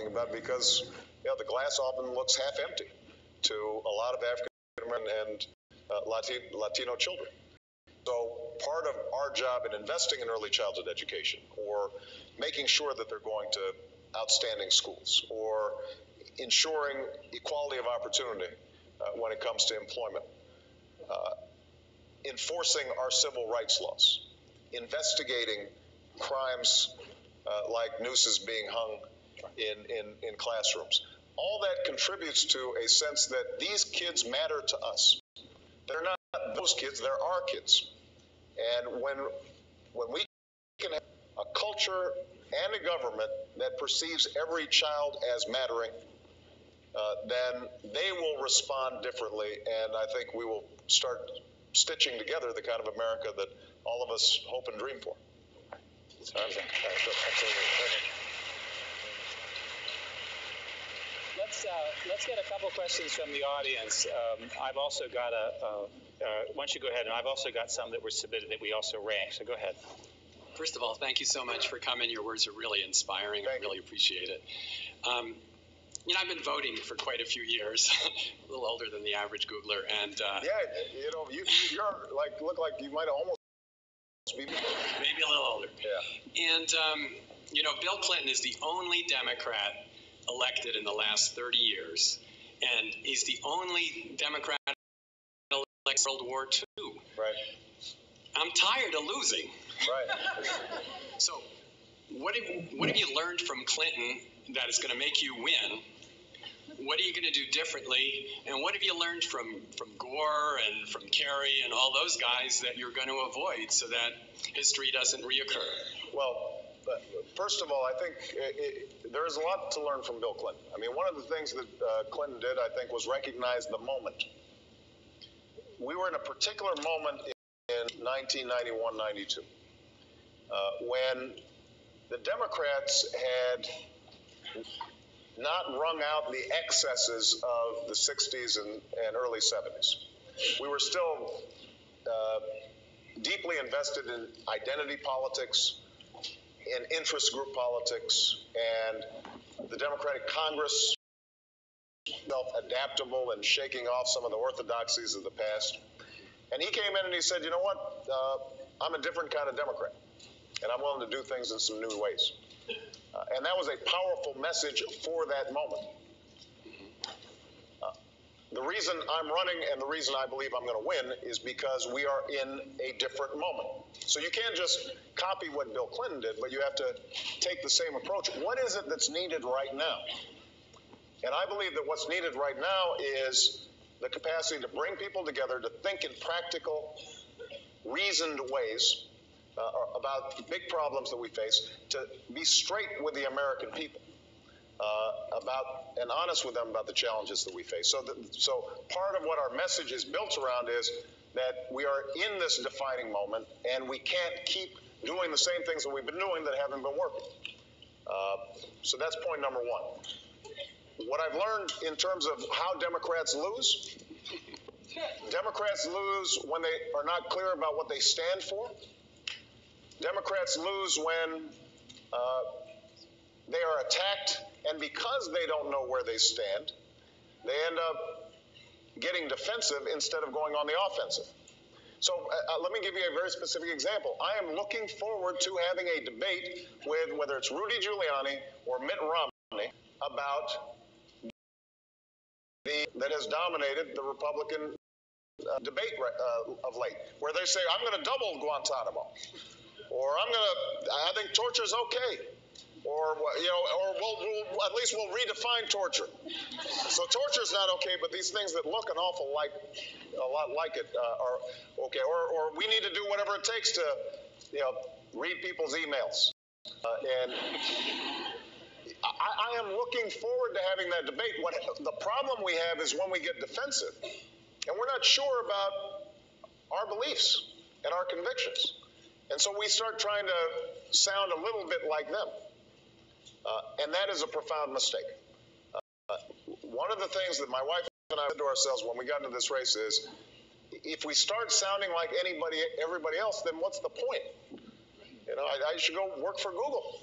about, because the glass often looks half empty to a lot of African American and Latino children. So part of our job in investing in early childhood education, or making sure that they're going to outstanding schools, or ensuring equality of opportunity when it comes to employment, enforcing our civil rights laws, investigating crimes like nooses being hung in classrooms. All that contributes to a sense that these kids matter to us. They're not those kids, they're our kids. And when we can have a culture and a government that perceives every child as mattering, then they will respond differently, and I think we will start stitching together the kind of America that all of us hope and dream for. Let's get a couple questions from the audience. I've also got why don't you go ahead, and I've also got some that were submitted that we also ranked, so go ahead. First of all, thank you so much for coming. Your words are really inspiring. I really appreciate it. I've been voting for quite a few years, a little older than the average Googler, and you're like, look like you might almost be maybe a little older. Yeah. And Bill Clinton is the only Democrat elected in the last 30 years, and he's the only Democrat elected in World War II. Right. I'm tired of losing. Right. So, what have you learned from Clinton that is going to make you win? What are you going to do differently? And what have you learned from Gore and from Kerry and all those guys that you're going to avoid so that history doesn't reoccur? Well, first of all, I think there's a lot to learn from Bill Clinton. I mean, one of the things that Clinton did, I think, was recognize the moment. We were in a particular moment in 1991-92 when the Democrats had not wrung out the excesses of the 60s and early 70s. We were still deeply invested in identity politics, in interest group politics, and the Democratic Congress felt adaptable and shaking off some of the orthodoxies of the past. And he came in and he said, you know what, I'm a different kind of Democrat, and I'm willing to do things in some new ways. And that was a powerful message for that moment. The reason I'm running and the reason I believe I'm going to win is because we are in a different moment. So you can't just copy what Bill Clinton did, but you have to take the same approach. What is it that's needed right now? And I believe that what's needed right now is the capacity to bring people together to think in practical, reasoned ways about the big problems that we face, to be straight with the American people and honest with them about the challenges that we face. So part of what our message is built around is that we are in this defining moment, and we can't keep doing the same things that we've been doing that haven't been working. So that's point number one. What I've learned in terms of how Democrats lose, Democrats lose when they are not clear about what they stand for. Democrats lose when they are attacked, and because they don't know where they stand, they end up getting defensive instead of going on the offensive. So let me give you a very specific example. I am looking forward to having a debate with whether it's Rudy Giuliani or Mitt Romney about that has dominated the Republican debate of late, where they say, I'm going to double Guantanamo, or I think torture's okay, or or at least we'll redefine torture. So torture's not okay, but these things that look a lot like it are okay, or we need to do whatever it takes to read people's emails. And I am looking forward to having that debate. The problem we have is when we get defensive and we're not sure about our beliefs and our convictions. And so we start trying to sound a little bit like them. And that is a profound mistake. One of the things that my wife and I said to ourselves when we got into this race is, if we start sounding like everybody else, then what's the point? I should go work for Google.